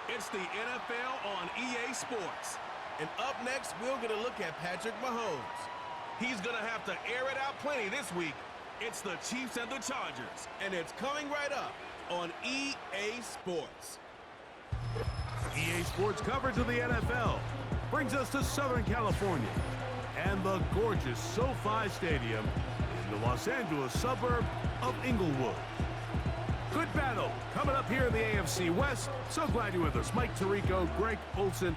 It's the NFL on EA Sports. And up next, we're going to look at Patrick Mahomes. He's going to have to air it out plenty this week. It's the Chiefs and the Chargers, and it's coming right up on EA Sports. EA Sports coverage of the NFL brings us to Southern California and the gorgeous SoFi Stadium in the Los Angeles suburb of Inglewood. Good battle coming up here in the AFC West. So glad you're with us. Mike Tirico, Greg Olsen.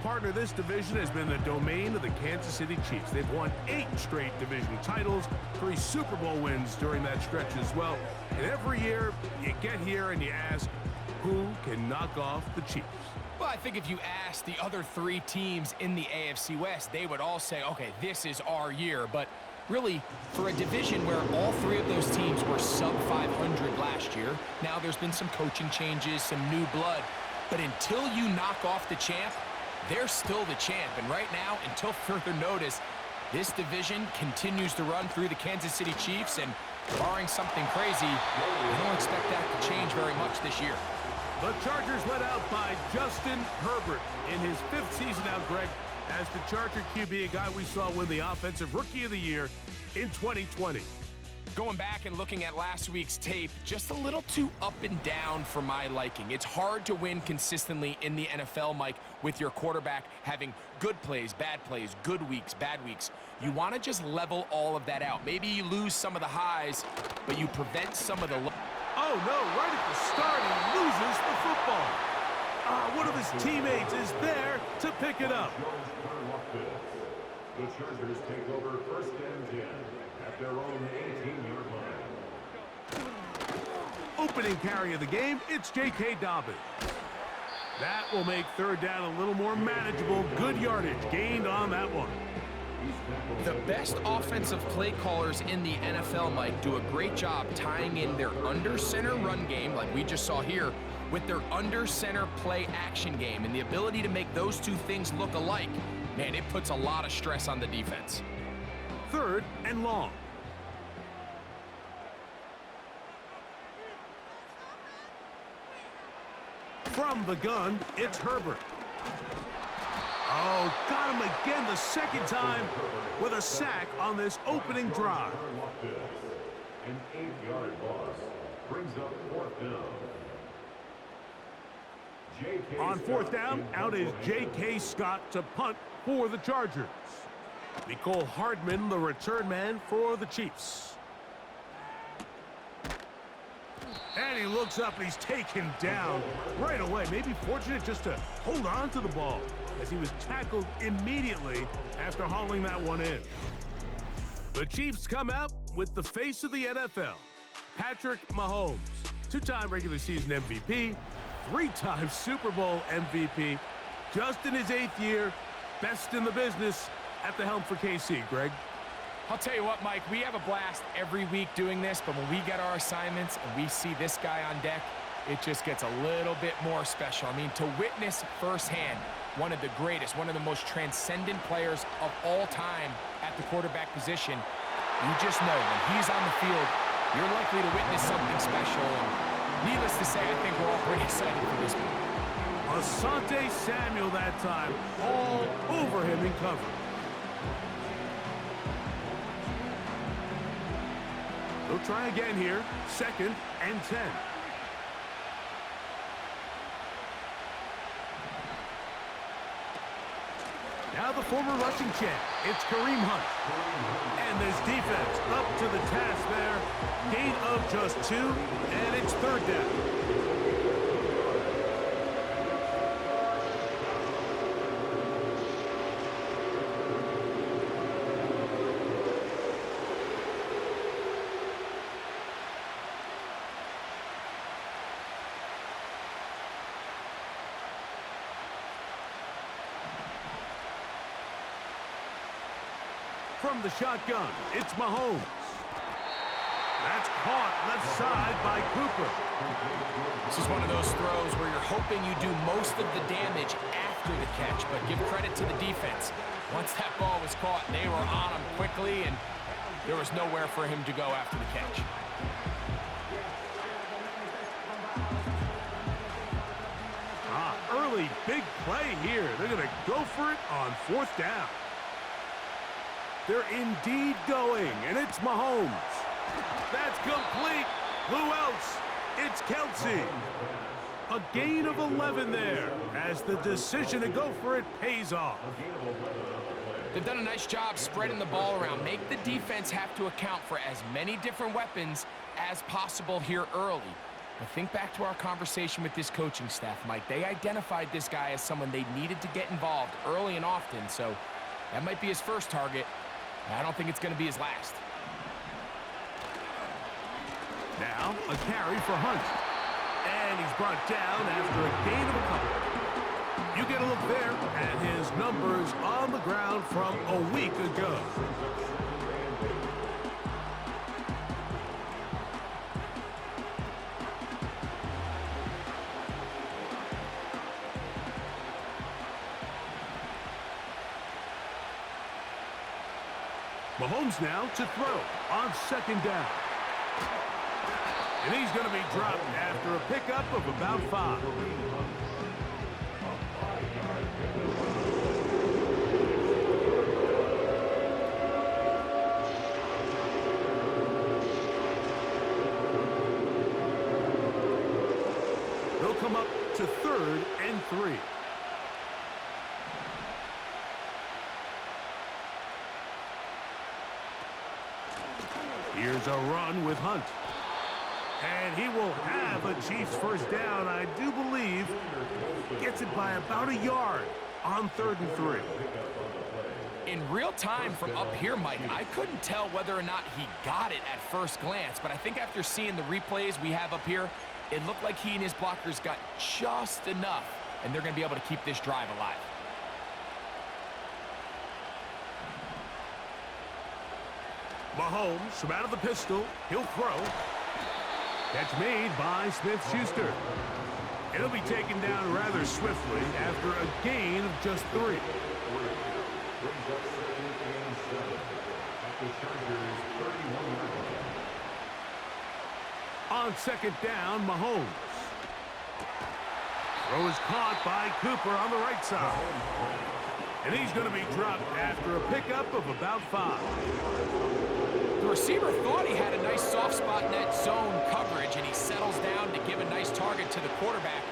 Partner, this division has been the domain of the Kansas City Chiefs. They've won 8 straight division titles, 3 Super Bowl wins during that stretch as well. And every year, you get here and you ask, who can knock off the Chiefs? Well, I think if you ask the other 3 teams in the AFC West, they would all say, okay, this is our year. But really, for a division where all 3 of those teams were sub-500 last year, now there's been some coaching changes, some new blood. But until you knock off the champ, they're still the champ. And right now, until further notice, this division continues to run through the Kansas City Chiefs. And barring something crazy, I don't expect that to change very much this year. The Chargers led out by Justin Herbert in his 5th season now, Greg, as the Charger QB, a guy we saw win the Offensive Rookie of the Year in 2020. Going back and looking at last week's tape, just a little too up and down for my liking. It's hard to win consistently in the NFL, Mike, with your quarterback having good plays, good weeks, bad weeks. You want to just level all of that out. Maybe you lose some of the highs, but you prevent some of the low. Oh, no, right at the start, he loses the football. One of his teammates is there to pick it up. The Chargers take over 1st and 10 at their own 18-yard line. Opening carry of the game, it's J.K. Dobbins. That will make 3rd down a little more manageable. Good yardage gained on that one. The best offensive play callers in the NFL, Mike, do a great job tying in their under-center run game, like we just saw here, with their under-center play action game. And the ability to make those 2 things look alike, man, it puts a lot of stress on the defense. 3rd and long. From the gun, it's Herbert. Oh, got him again the 2nd time with a sack on this opening drive. An 8-yard loss brings up 4th down. On 4th down, out is J.K. Scott to punt for the Chargers. Nicole Hardman, the return man for the Chiefs. And he looks up and he's taken down right away. Maybe fortunate just to hold on to the ball as he was tackled immediately after hauling that one in. The Chiefs come out with the face of the NFL, Patrick Mahomes, 2-time regular season MVP, 3-time Super Bowl MVP, just in his 8th year, best in the business at the helm for KC, Greg. I'll tell you what, Mike, we have a blast every week doing this, but when we get our assignments and we see this guy on deck, it just gets a little bit more special. I mean, to witness firsthand one of the greatest, one of the most transcendent players of all time at the quarterback position, you just know when he's on the field, you're likely to witness something special. And needless to say, I think we're all pretty excited for this one. Asante Samuel that time, all over him in cover. They'll try again here, 2nd and 10. Now the former rushing champ, it's Kareem Hunt. And this defense up to the task there. Gain of just 2, and it's 3rd down. From the shotgun, it's Mahomes. That's caught left side by Cooper. This is one of those throws where you're hoping you do most of the damage after the catch, but give credit to the defense. Once that ball was caught, they were on him quickly, and there was nowhere for him to go after the catch. Big play here. They're going to go for it on 4th down. They're indeed going, and it's Mahomes. That's complete. Who else? It's Kelsey. A gain of 11 there as the decision to go for it pays off. They've done a nice job spreading the ball around. Make the defense have to account for as many different weapons as possible here early. But think back to our conversation with this coaching staff, Mike. They identified this guy as someone they needed to get involved early and often, so that might be his first target. I don't think it's going to be his last. Now, a carry for Hunt. And he's brought down after a gain of a couple. You get a look there at his numbers on the ground from a week ago. Mahomes now to throw on 2nd down. And he's going to be dropped after a pickup of about 5. They'll come up to 3rd and 3. Here's a run with Hunt. And he will have a Chiefs first down, I do believe. Gets it by about a yard on 3rd and 3. In real time from up here, Mike, I couldn't tell whether or not he got it at first glance, but I think after seeing the replays we have up here, it looked like he and his blockers got just enough, and they're going to be able to keep this drive alive. Mahomes from out of the pistol. He'll throw. Catch made by Smith-Schuster. It'll be taken down rather swiftly after a gain of just 3. On 2nd down, Mahomes. Throw is caught by Cooper on the right side. And he's going to be dropped after a pickup of about 5. The receiver thought he had a nice soft spot in that zone coverage, and he settles down to give a nice target to the quarterback.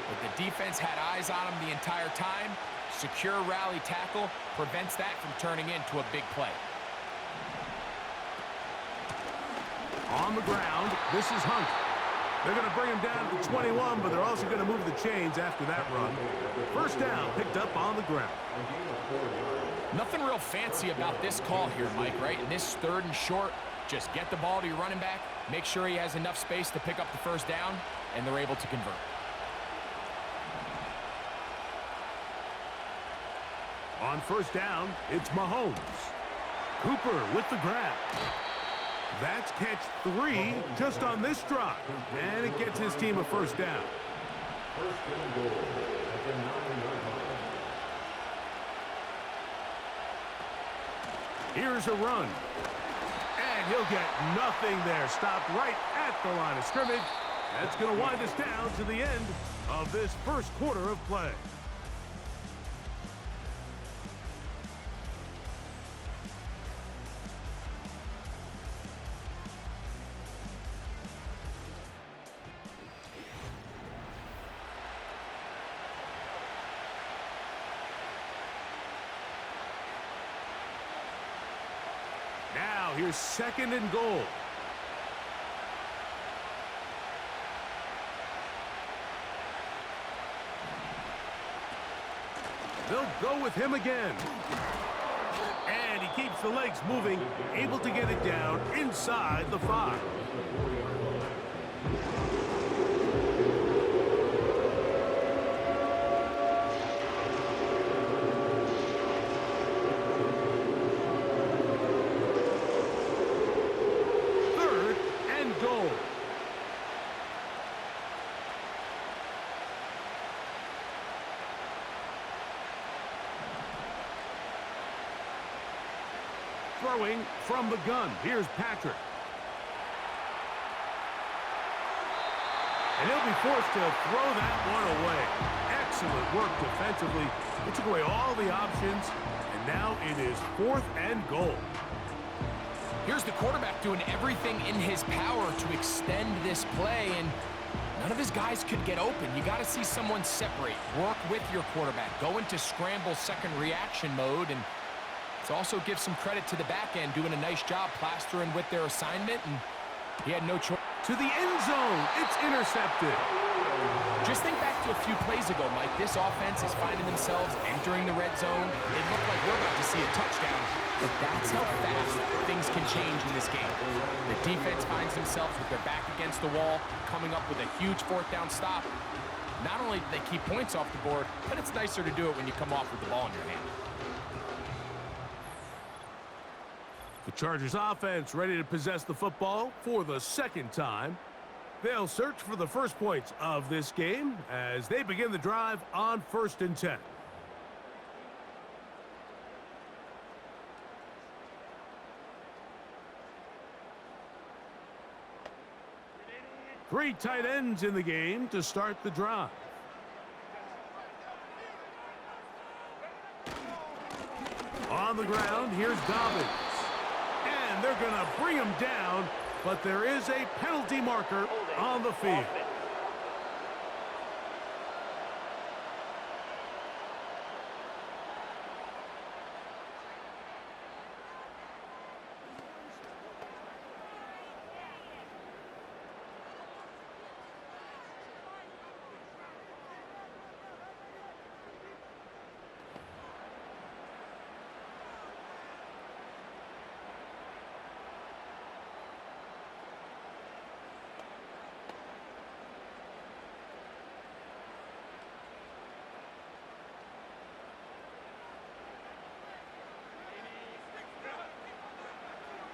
But the defense had eyes on him the entire time. Secure rally tackle prevents that from turning into a big play. On the ground, this is Hunt. They're going to bring him down to 21, but they're also going to move the chains after that run. First down, picked up on the ground. Nothing real fancy about this call here, Mike, right? In this 3rd and short, just get the ball to your running back, make sure he has enough space to pick up the first down, and they're able to convert. On first down, it's Mahomes. Cooper with the grab. That's catch 3 just on this drive, and it gets his team a first down. First and goal at the 9-yard line. Here's a run. And he'll get nothing there. Stopped right at the line of scrimmage. That's going to wind us down to the end of this first quarter of play. Now, here's 2nd and goal. They'll go with him again. And he keeps the legs moving, able to get it down inside the 5. Throwing from the gun. Here's Patrick. And he'll be forced to throw that one away. Excellent work defensively. He took away all the options, and now it is 4th and goal. Here's the quarterback doing everything in his power to extend this play, and none of his guys could get open. You got to see someone separate, work with your quarterback, go into scramble second reaction mode, and to also give some credit to the back end, doing a nice job plastering with their assignment, and he had no choice. To the end zone, it's intercepted. Just think back to a few plays ago, Mike. This offense is finding themselves entering the red zone. It looked like we're about to see a touchdown, but that's how fast things can change in this game. The defense finds themselves with their back against the wall, coming up with a huge 4th down stop. Not only do they keep points off the board, but it's nicer to do it when you come off with the ball in your hand. The Chargers offense ready to possess the football for the 2nd time. They'll search for the first points of this game as they begin the drive on 1st and 10. Three tight ends in the game to start the drive. On the ground, here's Dobbins. And they're going to bring him down, but there is a penalty marker on the field.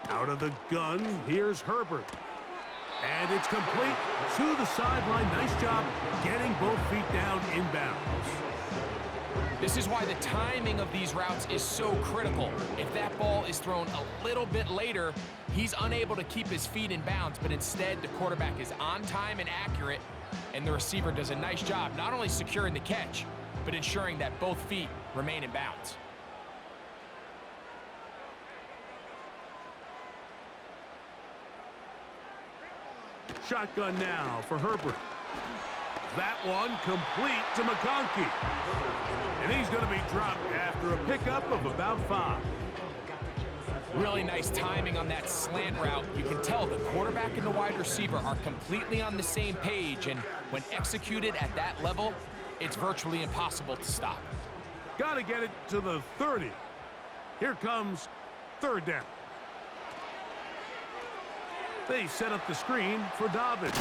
Out of the gun, here's Herbert. And it's complete to the sideline. Nice job getting both feet down inbounds. This is why the timing of these routes is so critical. If that ball is thrown a little bit later, he's unable to keep his feet in bounds, but instead the quarterback is on time and accurate, and the receiver does a nice job not only securing the catch, but ensuring that both feet remain in bounds. Shotgun now for Herbert. That one complete to McConkey. And he's going to be dropped after a pickup of about 5. Really nice timing on that slant route. You can tell the quarterback and the wide receiver are completely on the same page, and when executed at that level, it's virtually impossible to stop. Got to get it to the 30. Here comes 3rd down. They set up the screen for Dobbins.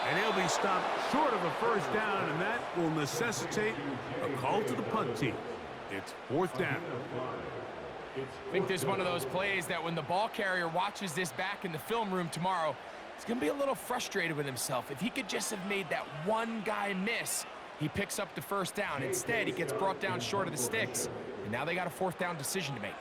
And he'll be stopped short of a 1st down, and that will necessitate a call to the punt team. It's 4th down. I think this is one of those plays that when the ball carrier watches this back in the film room tomorrow, he's going to be a little frustrated with himself. If he could just have made that one guy miss, he picks up the 1st down. Instead, he gets brought down short of the sticks, and now they got a 4th down decision to make.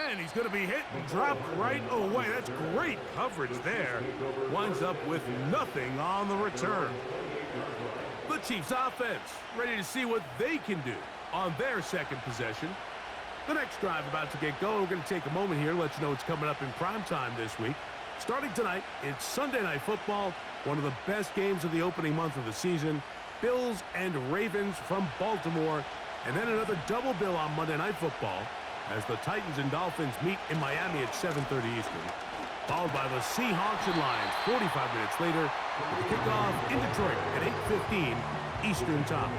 And he's going to be hit and dropped right away. That's great coverage there. Winds up with nothing on the return. The Chiefs offense ready to see what they can do on their 2nd possession. The next drive about to get going. We're going to take a moment here, let you know what's coming up in prime time this week. Starting tonight, it's Sunday Night Football, one of the best games of the opening month of the season. Bills and Ravens from Baltimore. And then another double bill on Monday Night Football as the Titans and Dolphins meet in Miami at 7:30 Eastern, followed by the Seahawks and Lions 45 minutes later with the kickoff in Detroit at 8:15 Eastern time.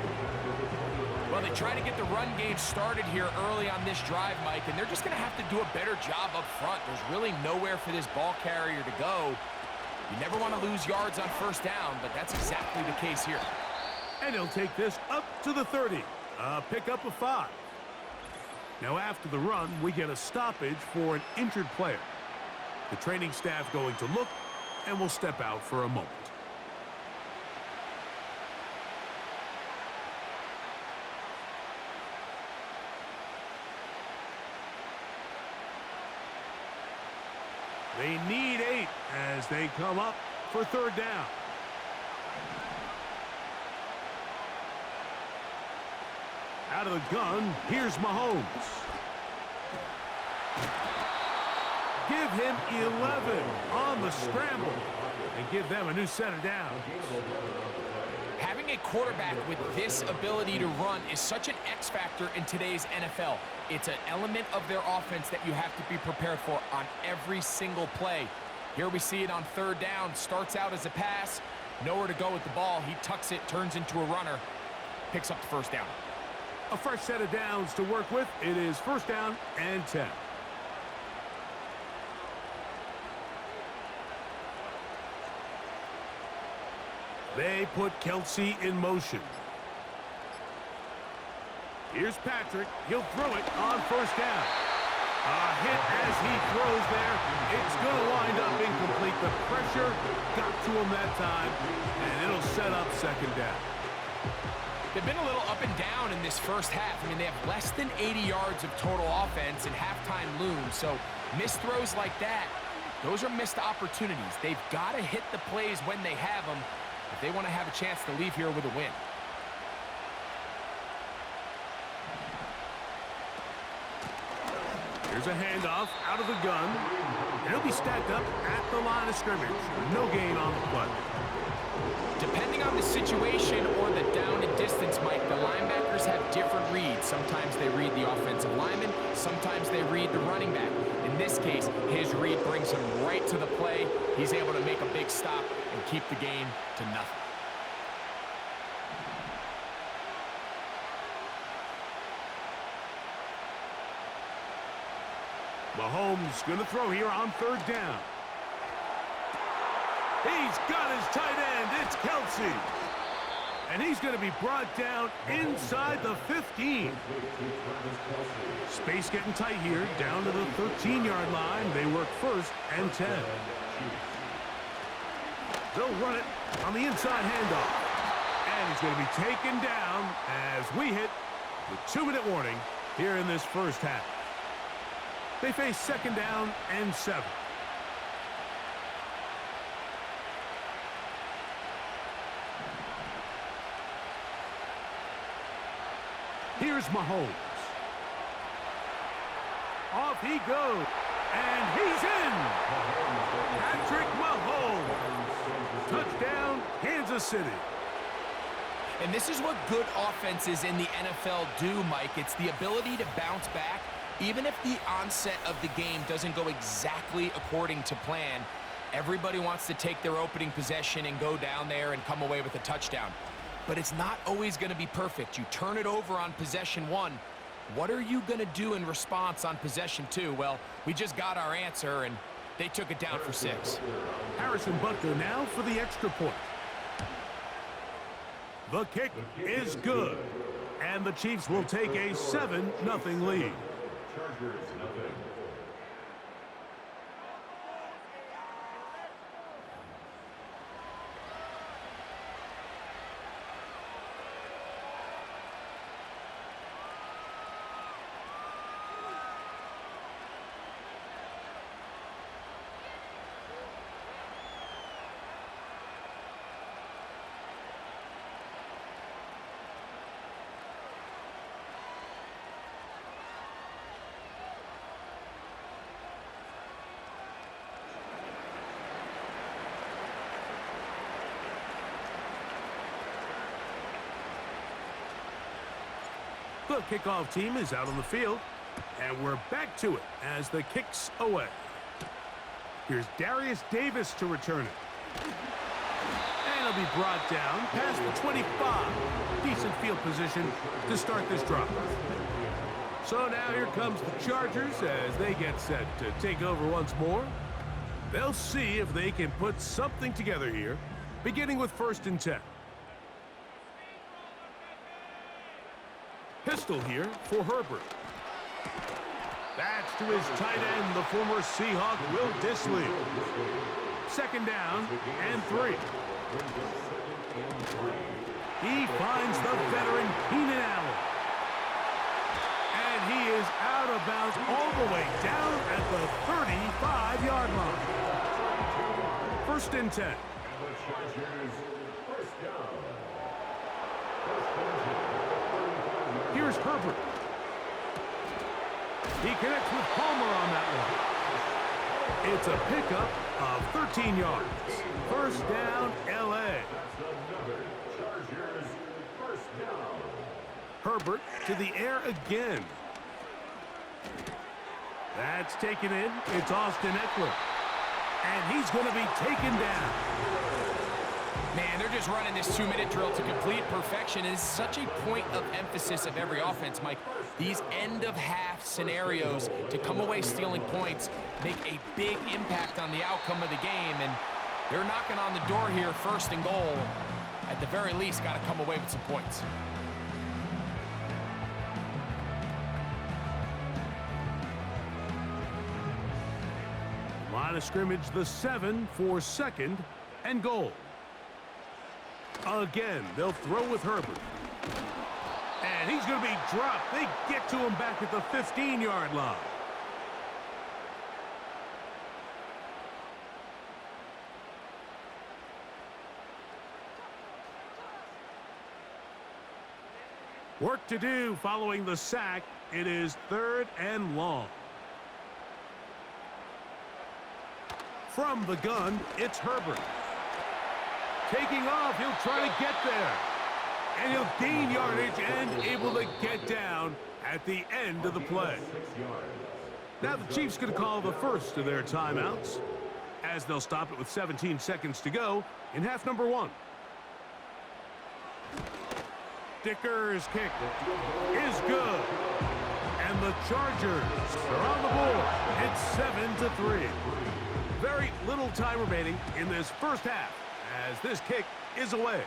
Well, they try to get the run game started here early on this drive, Mike, and they're just going to have to do a better job up front. There's really nowhere for this ball carrier to go. You never want to lose yards on 1st down, but that's exactly the case here. And he'll take this up to the 30. A pickup of 5. Now after the run, we get a stoppage for an injured player. The training staff going to look and will step out for a moment. They need 8 as they come up for third down. Out of the gun, here's Mahomes. Give him 11 on the scramble and give them a new set of downs. Having a quarterback with this ability to run is such an X factor in today's NFL. It's an element of their offense that you have to be prepared for on every single play. Here we see it on third down. Starts out as a pass, nowhere to go with the ball. He tucks it, turns into a runner, picks up the first down. A fresh set of downs to work with. It is first down and 10. They put Kelce in motion. Here's Patrick. He'll throw it on first down. A hit as he throws there. It's going to wind up incomplete. The pressure got to him that time, and it'll set up second down. They've been a little up and down in this first half. I mean, they have less than 80 yards of total offense and halftime looms. So missed throws like that, those are missed opportunities. They've got to hit the plays when they have them if they want to have a chance to leave here with a win. Here's a handoff out of the gun. And he'll be stacked up at the line of scrimmage. No gain on the play. Depending on the situation or the down and distance, Mike, the linebackers have different reads. Sometimes they read the offensive lineman. Sometimes they read the running back. In this case, his read brings him right to the play. He's able to make a big stop and keep the game to nothing. Mahomes going to throw here on third down. He's got his tight end. It's Kelce. And he's going to be brought down inside the 15. Space getting tight here, down to the 13-yard line. They work first and 10. They'll run it on the inside handoff. And he's going to be taken down as we hit the 2-minute warning here in this first half. They face second down and 7. Here's Mahomes. Off he goes. And he's in. Patrick Mahomes. Touchdown, Kansas City. And this is what good offenses in the NFL do, Mike. It's the ability to bounce back. Even if the onset of the game doesn't go exactly according to plan, everybody wants to take their opening possession and go down there and come away with a touchdown. But it's not always going to be perfect. You turn it over on possession 1. What are you going to do in response on possession 2? Well, we just got our answer, and they took it down for 6. Harrison Butker now for the extra point. The kick is good, and the Chiefs will take a 7-0 lead. Chargers, nothing. The kickoff team is out on the field, and we're back to it as the kick's away. Here's Darius Davis to return it. And he'll be brought down past the 25. Decent field position to start this drive. So now here comes the Chargers as they get set to take over once more. They'll see if they can put something together here, beginning with first and 10. Pistol here for Herbert. That's to his tight end, the former Seahawk, Will Dissly. Second down and 3. He finds the veteran Keenan Allen. And he is out of bounds all the way down at the 35-yard line. 1st and 10. And the Chargers first down. Here's Herbert. He connects with Palmer on that one. It's a pickup of 13 yards. 1st down, L.A. That's another Chargers first down. Herbert to the air again. That's taken in. It's Austin Eckler. And he's going to be taken down. Man, they're just running this 2-minute drill to complete perfection. And it's such a point of emphasis of every offense, Mike. These end-of-half scenarios to come away stealing points make a big impact on the outcome of the game. And they're knocking on the door here, 1st and goal. At the very least, got to come away with some points. Line of scrimmage, the 7 for 2nd and goal. Again, they'll throw with Herbert. And he's going to be dropped. They get to him back at the 15-yard line. Work to do following the sack. It is 3rd and long. From the gun, it's Herbert. Taking off, he'll try to get there. And he'll gain yardage and able to get down at the end of the play. Now the Chiefs going to call the first of their timeouts, as they'll stop it with 17 seconds to go in half number 1. Dicker's kick is good. And the Chargers are on the board. It's 7-3. Very little time remaining in this first half as this kick is away.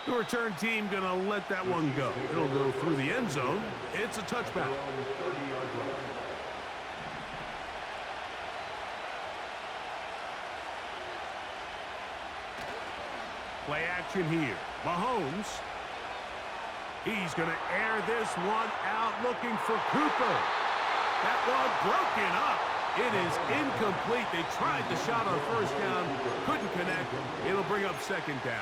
The return team going to let that one go. It'll go through the end zone. It's a touchback. Play action here. Mahomes. He's going to air this one out looking for Cooper. That one broken up. It is incomplete. They tried the shot on 1st down. Couldn't connect. It'll bring up 2nd down.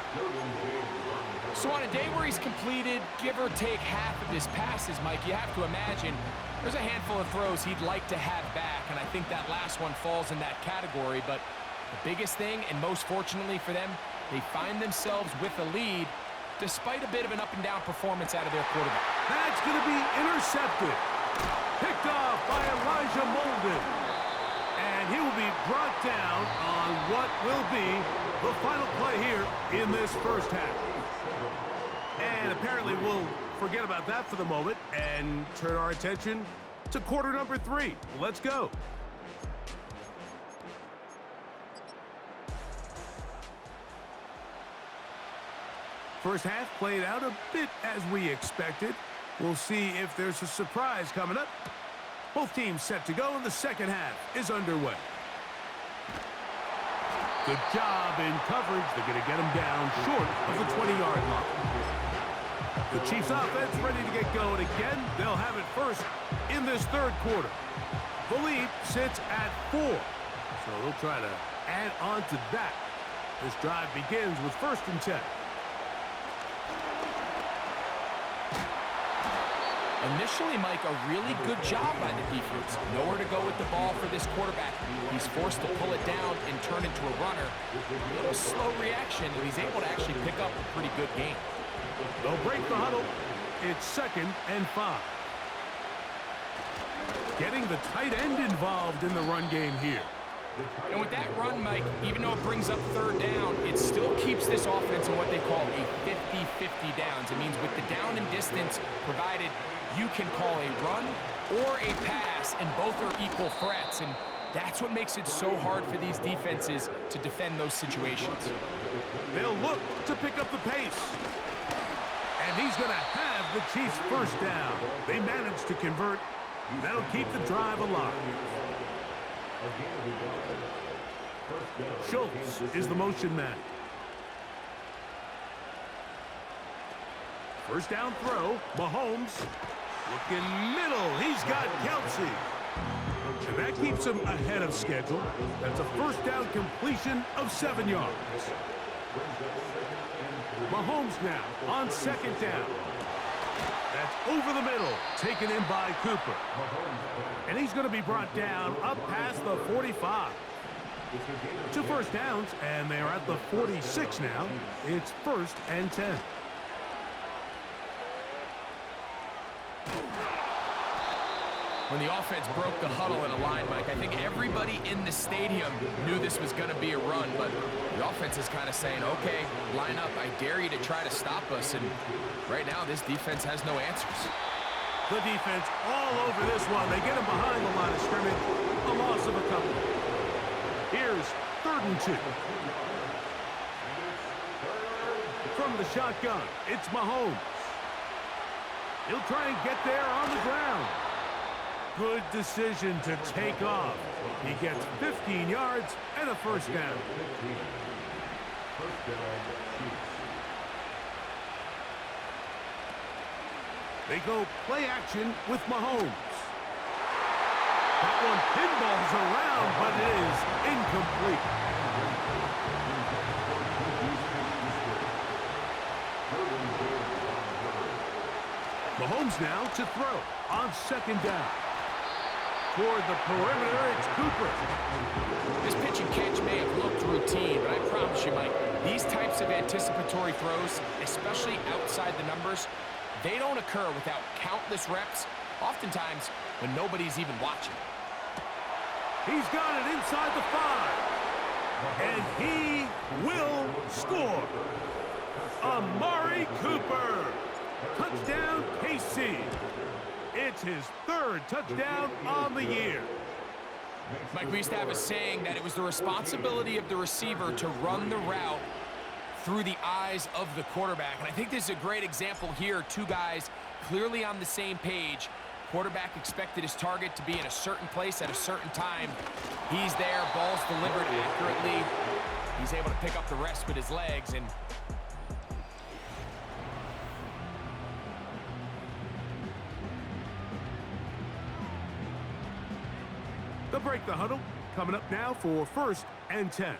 So on a day where he's completed, give or take half of his passes, Mike, you have to imagine there's a handful of throws he'd like to have back, and I think that last one falls in that category. But the biggest thing, and most fortunately for them, they find themselves with a lead despite a bit of an up-and-down performance out of their quarterback. That's going to be intercepted. Picked off by Elijah Molden. And he will be brought down on what will be the final play here in this first half. And apparently we'll forget about that for the moment and turn our attention to quarter number 3. Let's go. First half played out a bit as we expected. We'll see if there's a surprise coming up. Both teams set to go, and the second half is underway. Good job in coverage. They're going to get him down short of the 20-yard line. The Chiefs offense ready to get going again. They'll have it first in this 3rd quarter. The lead sits at 4. So they'll try to add on to that. This drive begins with 1st and 10. Initially, Mike, a really good job by the defense. Nowhere to go with the ball for this quarterback. He's forced to pull it down and turn into a runner. A little slow reaction, and he's able to actually pick up a pretty good game. They'll break the huddle. It's 2nd and 5. Getting the tight end involved in the run game here. And with that run, Mike, even though it brings up 3rd down, it still keeps this offense in what they call a 50-50 downs. It means with the down and distance provided, you can call a run or a pass, and both are equal threats. And that's what makes it so hard for these defenses to defend those situations. They'll look to pick up the pace. And he's going to have the Chiefs' first down. They managed to convert. That'll keep the drive alive. Schultz is the motion man. First down throw. Mahomes looking middle. He's got Kelsey. And that keeps him ahead of schedule. That's a first down completion of 7 yards. Mahomes now on second down. That's over the middle, taken in by Cooper. And he's going to be brought down up past the 45. 2 first downs, and they are at the 46 now. It's 1st and 10. When the offense broke the huddle in a line, Mike, I think everybody in the stadium knew this was going to be a run, but the offense is kind of saying, okay, line up. I dare you to try to stop us, and right now this defense has no answers. The defense all over this one. They get him behind the line of scrimmage. A loss of a couple. Here's 3rd and 2. From the shotgun, it's Mahomes. He'll try and get there on the ground. Good decision to take off. He gets 15 yards and a first down. They go play action with Mahomes. That one pinballs around, but it is incomplete. Mahomes now to throw on second down. Toward the perimeter, it's Cooper. This pitch and catch may have looked routine, but I promise you, Mike, these types of anticipatory throws, especially outside the numbers, they don't occur without countless reps, oftentimes when nobody's even watching. He's got it inside the 5. And he will score. Amari Cooper. Touchdown, KC. It's his 3rd touchdown on the year. Mike, we used to have a saying that it was the responsibility of the receiver to run the route through the eyes of the quarterback. And I think this is a great example here. 2 guys clearly on the same page. Quarterback expected his target to be in a certain place at a certain time. He's there, ball's delivered accurately. He's able to pick up the rest with his legs, and they'll break the huddle. Coming up now for 1st and 10.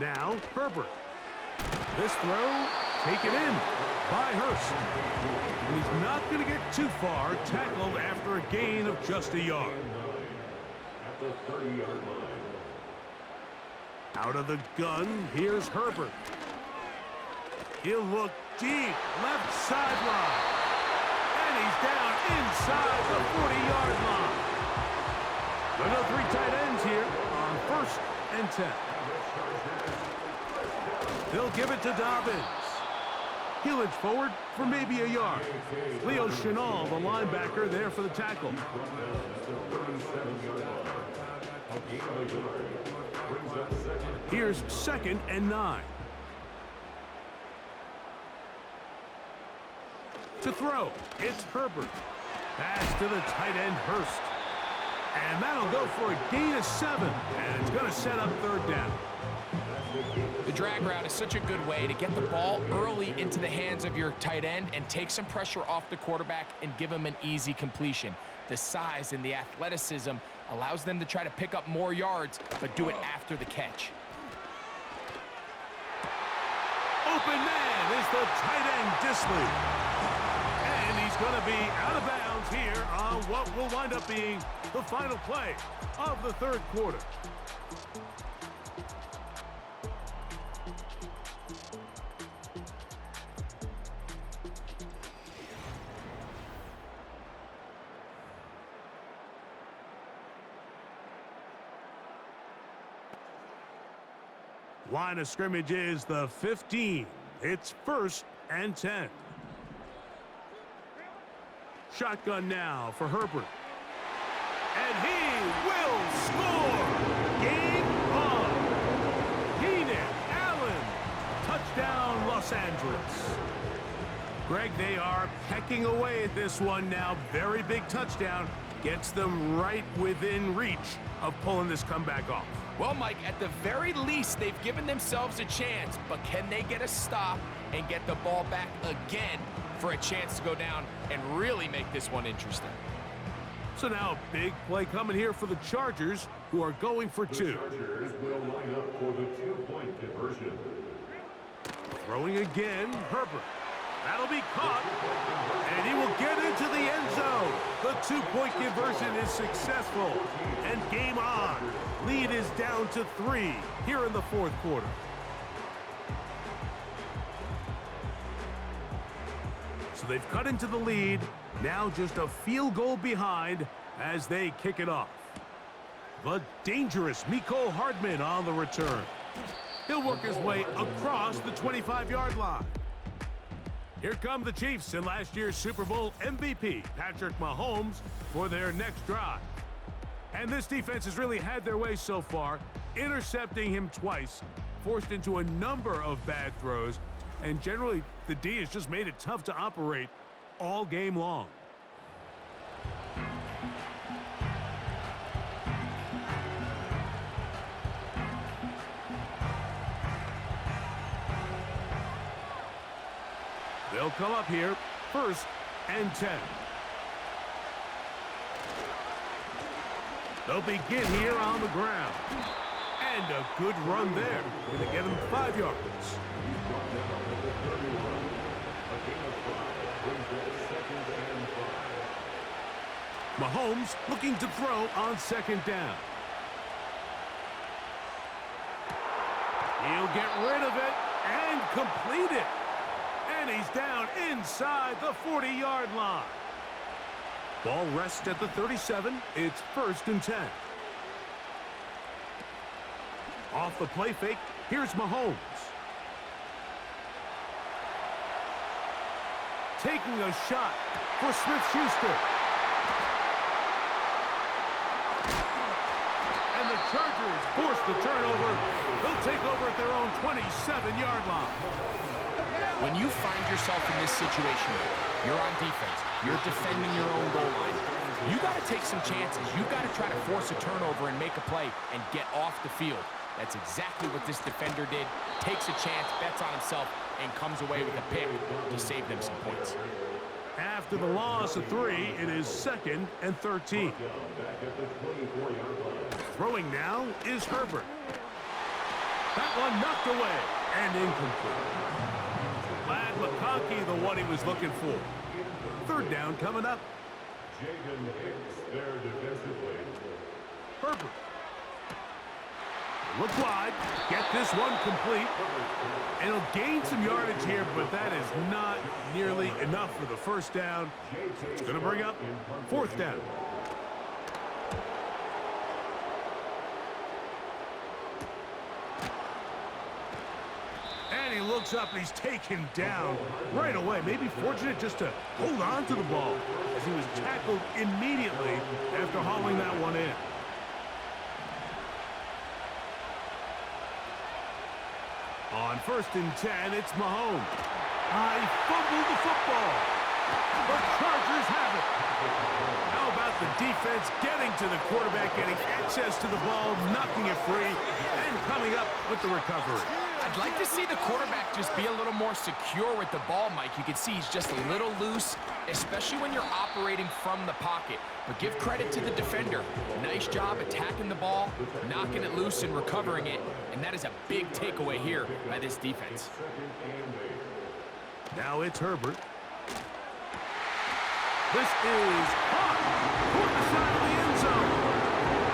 Now, Herbert. This throw taken in by Hurst. And he's not going to get too far, tackled after a gain of just a yard. At the 30-yard line. Out of the gun, here's Herbert. He'll look deep, left sideline. And he's down inside the 40-yard line. There are no 3 tight ends here on 1st and 10. They'll give it to Dobbins. He'll inch forward for maybe a yard. Leo Chenal, the linebacker, there for the tackle. Here's 2nd and 9. To throw, it's Herbert. Pass to the tight end, Hurst. And that'll go for a gain of 7. And it's going to set up 3rd down. the drag route is such a good way to get the ball early into the hands of your tight end and take some pressure off the quarterback and give him an easy completion. The size and the athleticism allows them to try to pick up more yards, but do it after the catch. Open man is the tight end, Dissly. And he's going to be out of bounds here on what will wind up being the final play of the third quarter. Line of scrimmage is the 15. It's 1st and 10. Shotgun now for Herbert. And he will score! Game on! Keenan Allen! Touchdown, Los Angeles. Greg, they are pecking away at this one now. Very big touchdown. Gets them right within reach of pulling this comeback off. Well, Mike, at the very least, they've given themselves a chance, but can they get a stop and get the ball back again for a chance to go down and really make this one interesting? So now a big play coming here for the Chargers, who are going for two. The Chargers will line up for the two-point conversion. Throwing again, Herbert. That'll be caught, and he will get into the end zone. The two-point conversion is successful, and game on. Lead is down to 3 here in the fourth quarter. So they've cut into the lead, now just a field goal behind as they kick it off. The dangerous Mecole Hardman on the return. He'll work his way across the 25-yard line. Here come the Chiefs and last year's Super Bowl MVP, Patrick Mahomes, for their next drive. And this defense has really had their way so far, intercepting him twice, forced into a number of bad throws, and generally the D has just made it tough to operate all game long. They'll come up here, 1st and 10. They'll begin here on the ground. And a good run there. Going to get him 5 yards. Mahomes looking to throw on 2nd down. He'll get rid of it and complete it. And he's down inside the 40-yard line. Ball rests at the 37. It's 1st and 10. Off the play fake, here's Mahomes. Taking a shot for Smith-Schuster. And the Chargers force the turnover. They'll take over at their own 27-yard line. When you find yourself in this situation, you're on defense, you're defending your own goal line, you got to take some chances. You got to try to force a turnover and make a play and get off the field. That's exactly what this defender did. Takes a chance, bets on himself, and comes away with a pick to save them some points. After the loss of 3, it is 2nd and 13. Throwing now is Herbert. That one knocked away and incomplete. Ladd McConkey, the one he was looking for. 3rd down coming up. Jaden Hicks there defensively. Herbert. Look wide. Get this one complete. And he'll gain some yardage here, but that is not nearly enough for the 1st down. It's going to bring up 4th down. And he looks up and he's taken down right away. Maybe fortunate just to hold on to the ball as he was tackled immediately after hauling that one in. On 1st and 10, it's Mahomes. He fumbled the football. The Chargers have it. How about the defense getting to the quarterback, getting access to the ball, knocking it free, and coming up with the recovery. I'd like to see the quarterback just be a little more secure with the ball, Mike. You can see he's just a little loose, especially when you're operating from the pocket. But give credit to the defender. Nice job attacking the ball, knocking it loose and recovering it. And that is a big takeaway here by this defense. Now it's Herbert. This is caught toward the side of the end zone.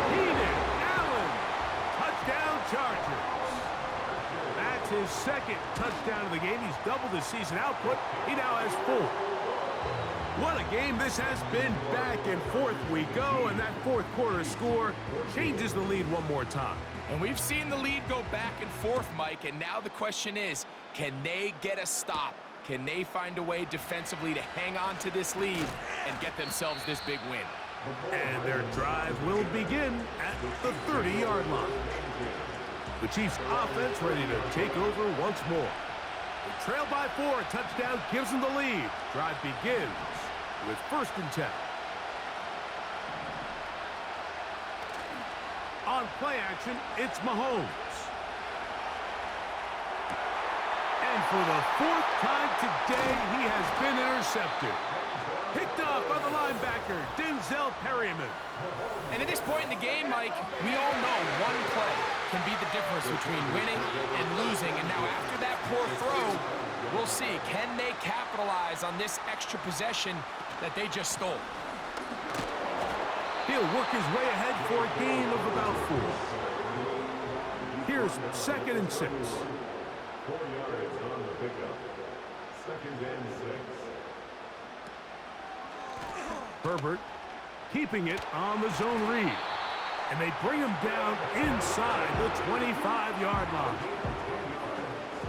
Keenan Allen. Touchdown Chargers. That's his 2nd touchdown of the game. He's doubled his season output. He now has 4. What a game this has been. Back and forth we go, and that 4th quarter score changes the lead one more time. And we've seen the lead go back and forth, Mike, and now the question is, can they get a stop? Can they find a way defensively to hang on to this lead and get themselves this big win? And their drive will begin at the 30-yard line. The Chiefs offense ready to take over once more. They trail by 4. A touchdown gives them the lead. Drive begins with 1st and 10. On on play action, it's Mahomes. And for the fourth time today, he has been intercepted. Picked off by the linebacker, Denzel Perryman. And at this point in the game, Mike, we all know one play can be the difference between winning and losing. And now after that poor throw, we'll see, can they capitalize on this extra possession that they just stole? He'll work his way ahead for a gain of about 4. Here's 2nd and 6. 4 yards on the pickup. 2nd and 6. Herbert keeping it on the zone read. And they bring him down inside the 25-yard line.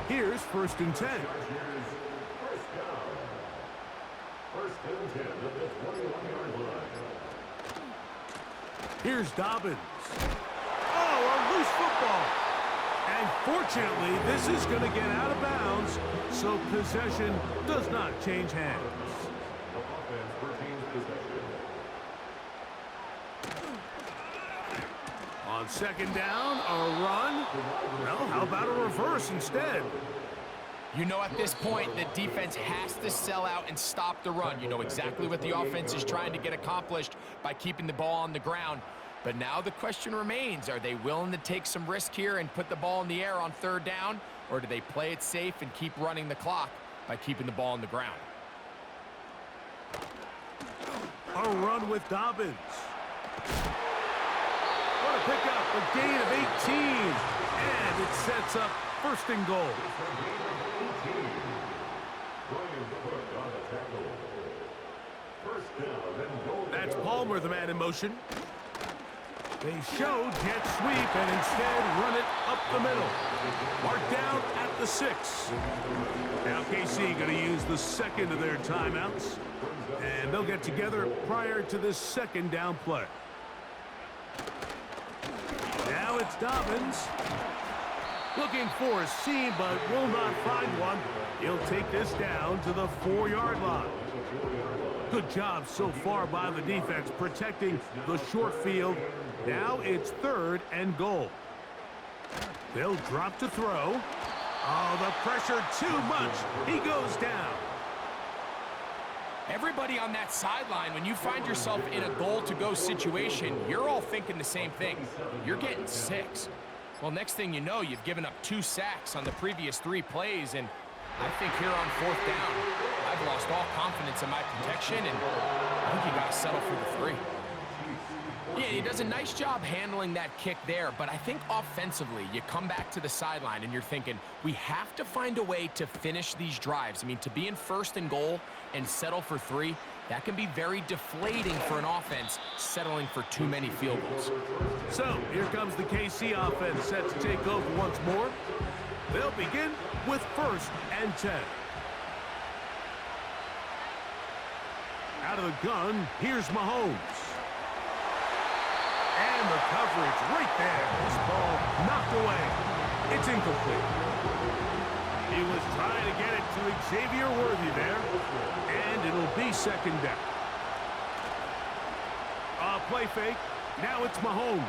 Here's 1st and 10. First down. 1st and 10 at the 21-yard line. Here's Dobbins. Oh, a loose football. And fortunately, this is going to get out of bounds, so possession does not change hands. The offense retains possession. On 2nd down, a run. Well, how about a reverse instead? You know at this point, the defense has to sell out and stop the run. You know exactly what the offense is trying to get accomplished by keeping the ball on the ground. But now the question remains, are they willing to take some risk here and put the ball in the air on 3rd down? Or do they play it safe and keep running the clock by keeping the ball on the ground? A run with Dobbins. What a pickup, a gain of 18. And it sets up 1st and goal. That's Palmer, the man in motion. They show jet sweep and instead run it up the middle. Marked down at the 6. Now KC going to use the 2nd of their timeouts. And they'll get together prior to this 2nd down play. Now it's Dobbins. Looking for a seam, but will not find one. He'll take this down to the 4-yard line. Good job so far by the defense protecting the short field. Now it's 3rd and goal. They'll drop to throw. Oh, the pressure too much. He goes down. Everybody on that sideline, when you find yourself in a goal-to-go situation, you're all thinking the same thing. You're getting 6. Well, next thing you know, you've given up 2 sacks on the previous 3 plays, and I think here on 4th down, I've lost all confidence in my protection, and I think you got to settle for the 3. Yeah, he does a nice job handling that kick there, but I think offensively, you come back to the sideline and you're thinking, we have to find a way to finish these drives. I mean, to be in 1st and goal and settle for 3, that can be very deflating for an offense settling for too many field goals. So, here comes the KC offense set to take over once more. They'll begin with 1st and 10. Out of the gun, here's Mahomes. And the coverage right there. This ball knocked away. It's incomplete. He was trying to get it to Xavier Worthy there. And it'll be 2nd down. A play fake. Now it's Mahomes.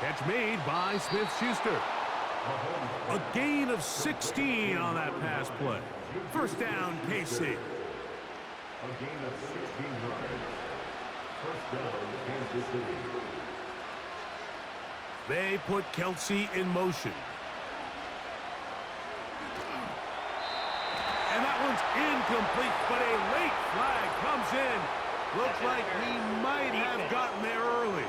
Catch made by Smith-Schuster. A gain of 16 on that pass play. 1st down, KC. A gain of 16 yards. 1st down, Kansas City. They put Kelsey in motion. And that one's incomplete, but a late flag comes in. Looks like he might have gotten there early.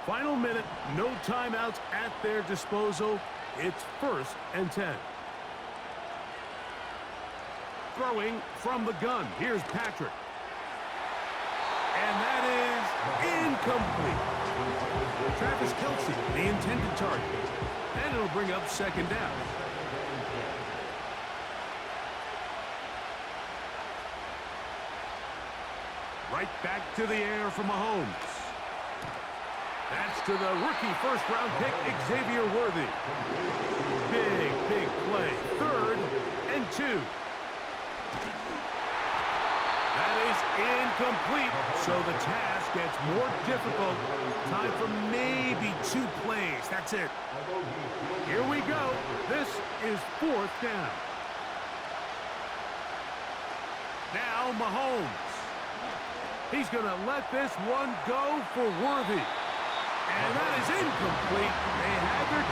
Final minute, no timeouts at their disposal. It's 1st and 10. Throwing from the gun. Here's Patrick. And that is incomplete. Travis Kelsey, the intended target. And it'll bring up 2nd down. Right back to the air for Mahomes. That's to the rookie 1st-round pick, Xavier Worthy. Big play. 3rd and 2. That is incomplete, so the task gets more difficult. Time for maybe 2 plays. That's it. Here we go. This is 4th down. Now Mahomes. He's going to let this one go for Worthy. And that is incomplete. They had their